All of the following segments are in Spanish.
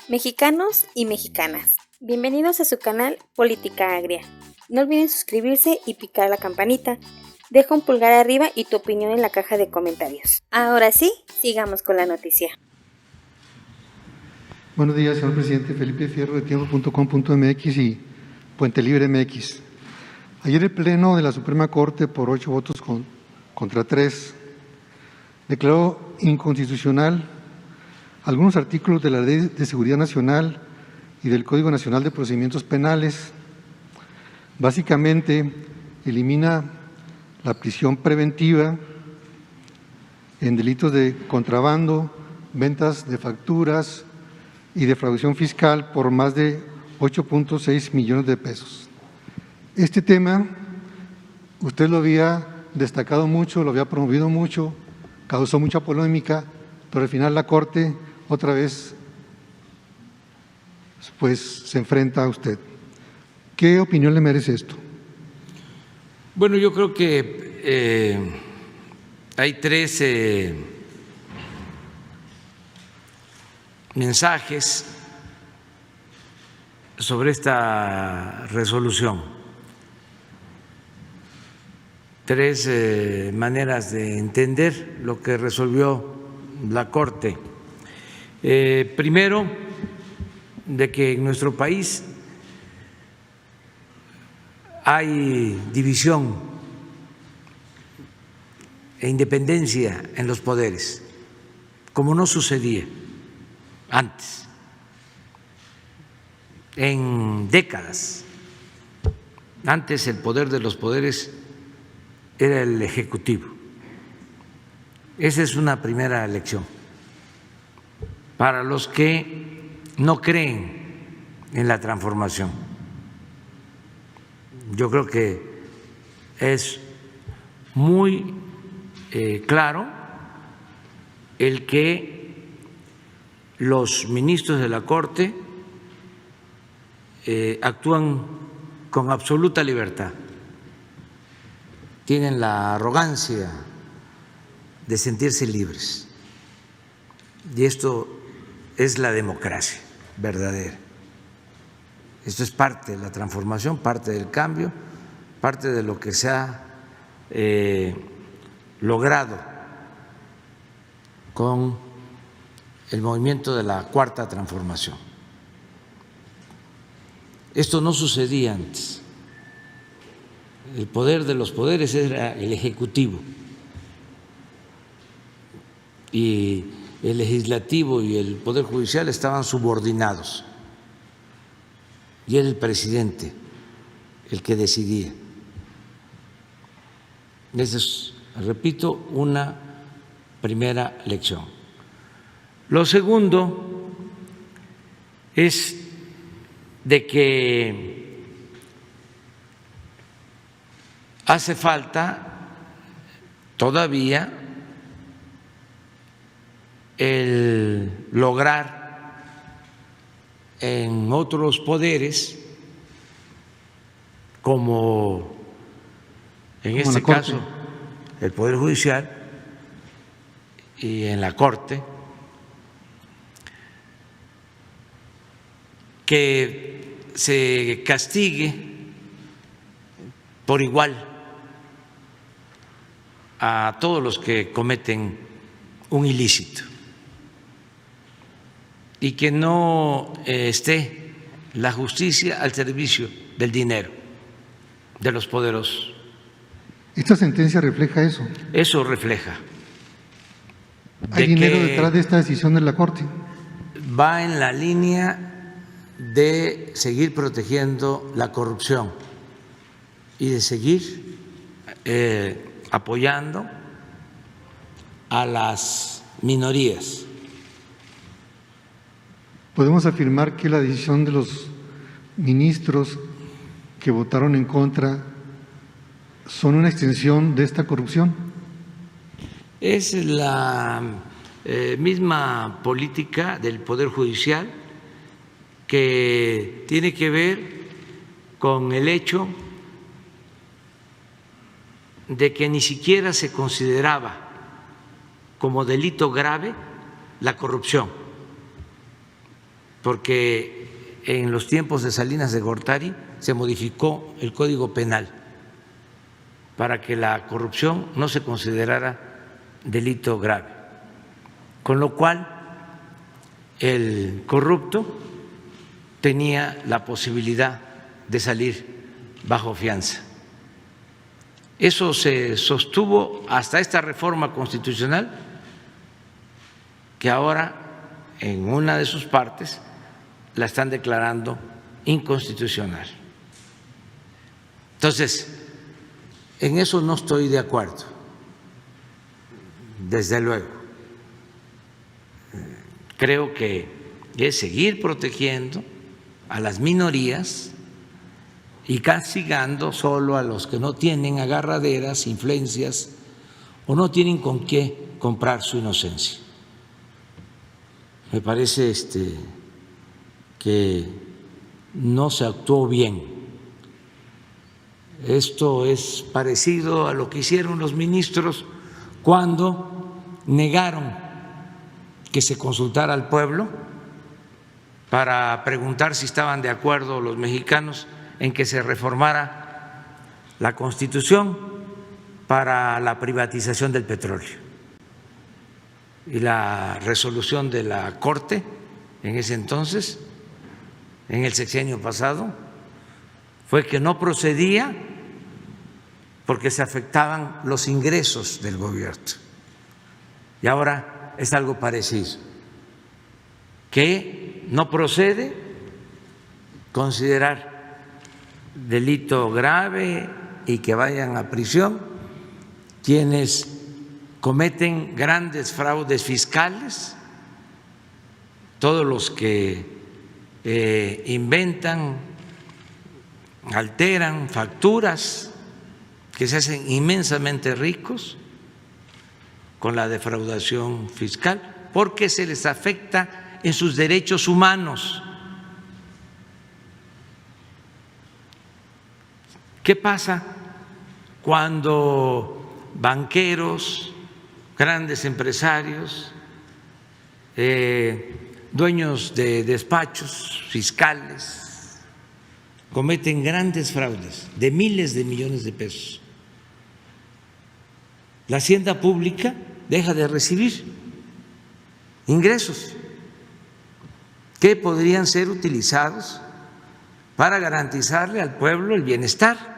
Mexicanos y mexicanas, bienvenidos a su canal Política Agria. No olviden suscribirse y picar la campanita. Deja un pulgar arriba y tu opinión en la caja de comentarios. Ahora sí, sigamos con la noticia. Buenos días, señor presidente. Felipe Fierro, de tiempo.com.mx y Puente Libre MX. Ayer el Pleno de la Suprema Corte, por 8 votos contra 3, declaró inconstitucional algunos artículos de la Ley de Seguridad Nacional y del Código Nacional de Procedimientos Penales. Básicamente, elimina la prisión preventiva en delitos de contrabando, ventas de facturas y defraudación fiscal por más de 8.6 millones de pesos. Este tema, usted lo había destacado mucho, lo había promovido mucho, causó mucha polémica, pero al final la Corte otra vez pues se enfrenta a usted. ¿Qué opinión le merece esto? Bueno, yo creo que hay tres mensajes sobre esta resolución, tres maneras de entender lo que resolvió la Corte. Primero, de que en nuestro país hay división e independencia en los poderes, como no sucedía antes, en décadas. Antes el poder de los poderes era el Ejecutivo. Esa es una primera lección para los que no creen en la transformación. Yo creo que es muy claro el que los ministros de la Corte actúan con absoluta libertad, tienen la arrogancia de sentirse libres, y esto es la democracia verdadera. Esto es parte de la transformación, parte del cambio, parte de lo que se ha logrado con el movimiento de la Cuarta Transformación. Esto no sucedía antes. El poder de los poderes era el Ejecutivo y el Legislativo y el Poder Judicial estaban subordinados, y era el presidente el que decidía. Esa es, repito, una primera lección. Lo segundo es de que hace falta todavía el lograr en otros poderes, como en este caso el Poder Judicial y en la Corte, que se castigue por igual a todos los que cometen un ilícito y que no esté la justicia al servicio del dinero de los poderosos. ¿Esta sentencia refleja eso? Eso refleja. ¿Hay dinero detrás de esta decisión de la Corte? Va en la línea de seguir protegiendo la corrupción y de seguir apoyando a las minorías. ¿Podemos afirmar que la decisión de los ministros que votaron en contra son una extensión de esta corrupción? Es la misma política del Poder Judicial, que tiene que ver con el hecho de que ni siquiera se consideraba como delito grave la corrupción. porque en los tiempos de Salinas de Gortari se modificó el Código Penal para que la corrupción no se considerara delito grave, con lo cual el corrupto tenía la posibilidad de salir bajo fianza. Eso se sostuvo hasta esta reforma constitucional, que ahora en una de sus partes la están declarando inconstitucional. Entonces, en eso no estoy de acuerdo, desde luego. Creo que es seguir protegiendo a las minorías y castigando solo a los que no tienen agarraderas, influencias o no tienen con qué comprar su inocencia. Me parece que no se actuó bien. Esto es parecido a lo que hicieron los ministros cuando negaron que se consultara al pueblo para preguntar si estaban de acuerdo los mexicanos en que se reformara la Constitución para la privatización del petróleo. Y la resolución de la Corte en ese entonces, en el sexenio pasado, fue que no procedía porque se afectaban los ingresos del gobierno. Y ahora es algo parecido, que no procede considerar delito grave y que vayan a prisión quienes cometen grandes fraudes fiscales, todos los que inventan, alteran facturas, que se hacen inmensamente ricos con la defraudación fiscal, porque se les afecta en sus derechos humanos. ¿Qué pasa cuando banqueros, grandes empresarios, dueños de despachos fiscales cometen grandes fraudes de miles de millones de pesos? La hacienda pública deja de recibir ingresos que podrían ser utilizados para garantizarle al pueblo el bienestar,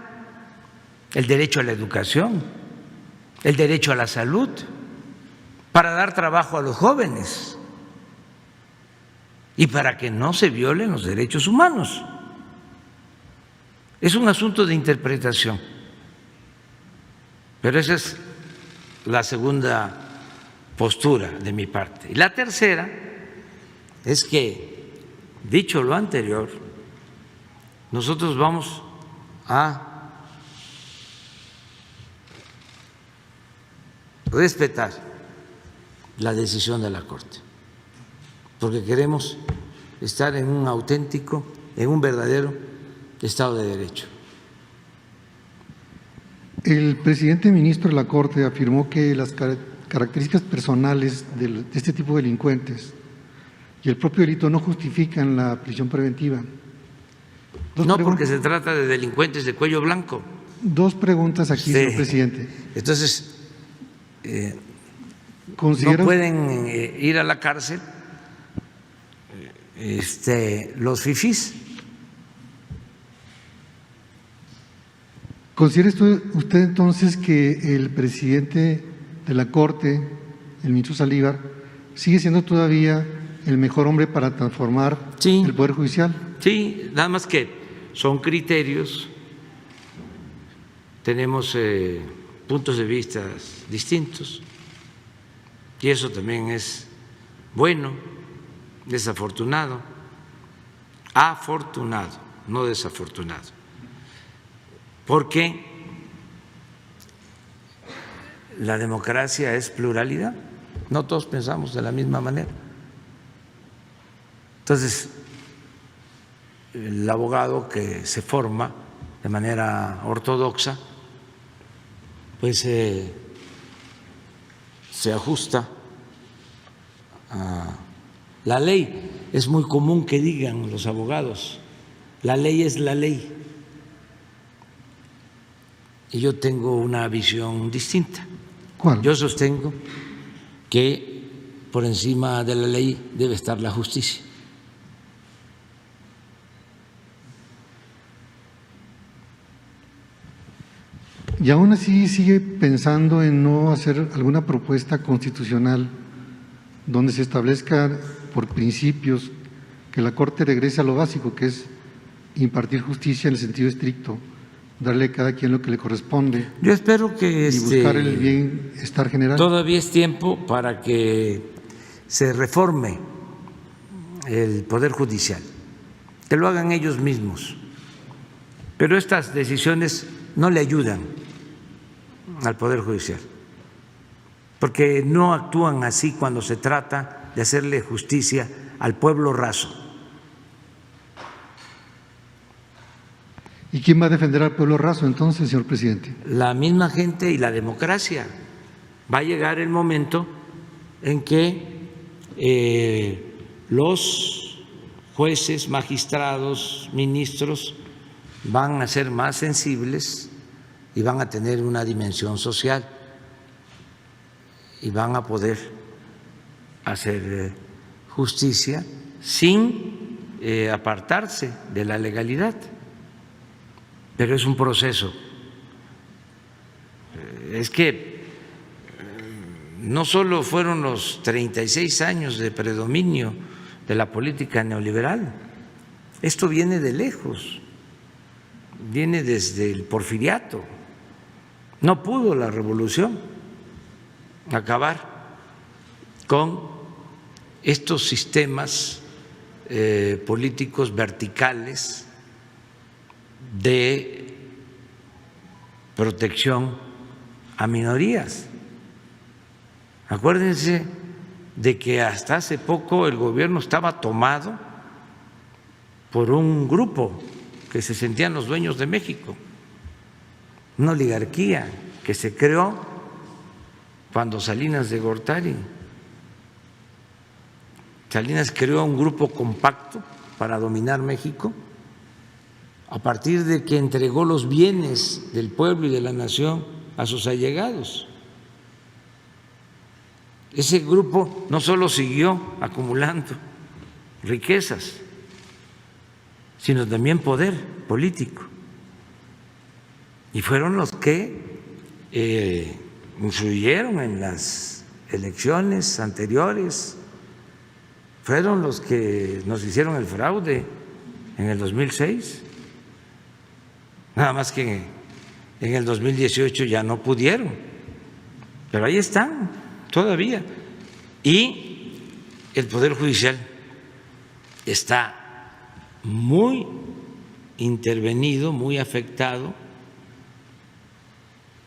el derecho a la educación, el derecho a la salud, para dar trabajo a los jóvenes y para que no se violen los derechos humanos. Es un asunto de interpretación, pero esa es la segunda postura de mi parte. Y la tercera es que, dicho lo anterior, nosotros vamos a respetar la decisión de la Corte, porque queremos estar en un auténtico, en un verdadero Estado de Derecho. El presidente ministro de la Corte afirmó que las características personales de este tipo de delincuentes y el propio delito no justifican la prisión preventiva. No, porque se trata de delincuentes de cuello blanco. Dos preguntas aquí, señor presidente. Entonces, no pueden ir a la cárcel los fifís. ¿Considera usted entonces que el presidente de la Corte, el ministro Saldívar, sigue siendo todavía el mejor hombre para transformar el Poder Judicial? Sí, nada más que son criterios, tenemos puntos de vista distintos y eso también es bueno, desafortunado, afortunado, no desafortunado, porque la democracia es pluralidad, no todos pensamos de la misma manera. Entonces, el abogado que se forma de manera ortodoxa, pues se ajusta a la ley. es muy común que digan los abogados, la ley es la ley. Y yo tengo una visión distinta. ¿Cuál? Yo sostengo que por encima de la ley debe estar la justicia. Y aún así sigue pensando en no hacer alguna propuesta constitucional donde se establezca por principios que la Corte regrese a lo básico, que es impartir justicia en el sentido estricto, darle a cada quien lo que le corresponde. Yo espero que y buscar el bienestar general. Todavía es tiempo para que se reforme el Poder Judicial, que lo hagan ellos mismos. Pero estas decisiones no le ayudan al Poder Judicial, porque no actúan así cuando se trata de hacerle justicia al pueblo raso. ¿Y quién va a defender al pueblo raso entonces, señor presidente? La misma gente y la democracia. Va a llegar el momento en que los jueces, magistrados, ministros van a ser más sensibles y van a tener una dimensión social y van a poder hacer justicia sin apartarse de la legalidad. Pero es un proceso. Es que no solo fueron los 36 años de predominio de la política neoliberal, esto viene de lejos, viene desde el porfiriato. No pudo la revolución acabar con estos sistemas políticos verticales de protección a minorías. Acuérdense de que hasta hace poco el gobierno estaba tomado por un grupo que se sentían los dueños de México, una oligarquía que se creó cuando Salinas de Gortari. Salinas creó un grupo compacto para dominar México a partir de que entregó los bienes del pueblo y de la nación a sus allegados. Ese grupo no solo siguió acumulando riquezas, sino también poder político. Y fueron los que influyeron en las elecciones anteriores, fueron los que nos hicieron el fraude en el 2006. Nada más que en el 2018 ya no pudieron, pero ahí están todavía. Y el Poder Judicial está muy intervenido, muy afectado,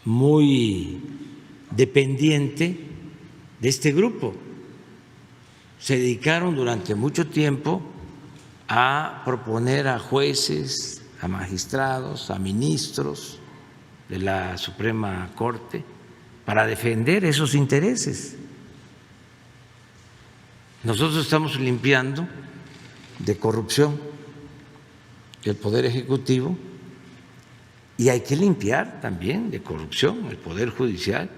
muy dependiente de este grupo. Se dedicaron durante mucho tiempo a proponer a jueces, a magistrados, a ministros de la Suprema Corte para defender esos intereses. Nosotros estamos limpiando de corrupción el Poder Ejecutivo y hay que limpiar también de corrupción el Poder Judicial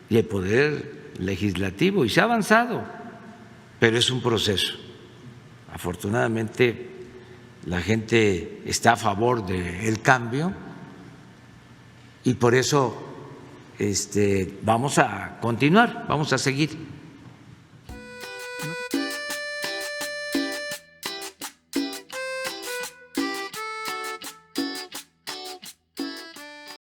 y el Poder Legislativo, y se ha avanzado, pero es un proceso. Afortunadamente la gente está a favor del cambio y por eso vamos a continuar, vamos a seguir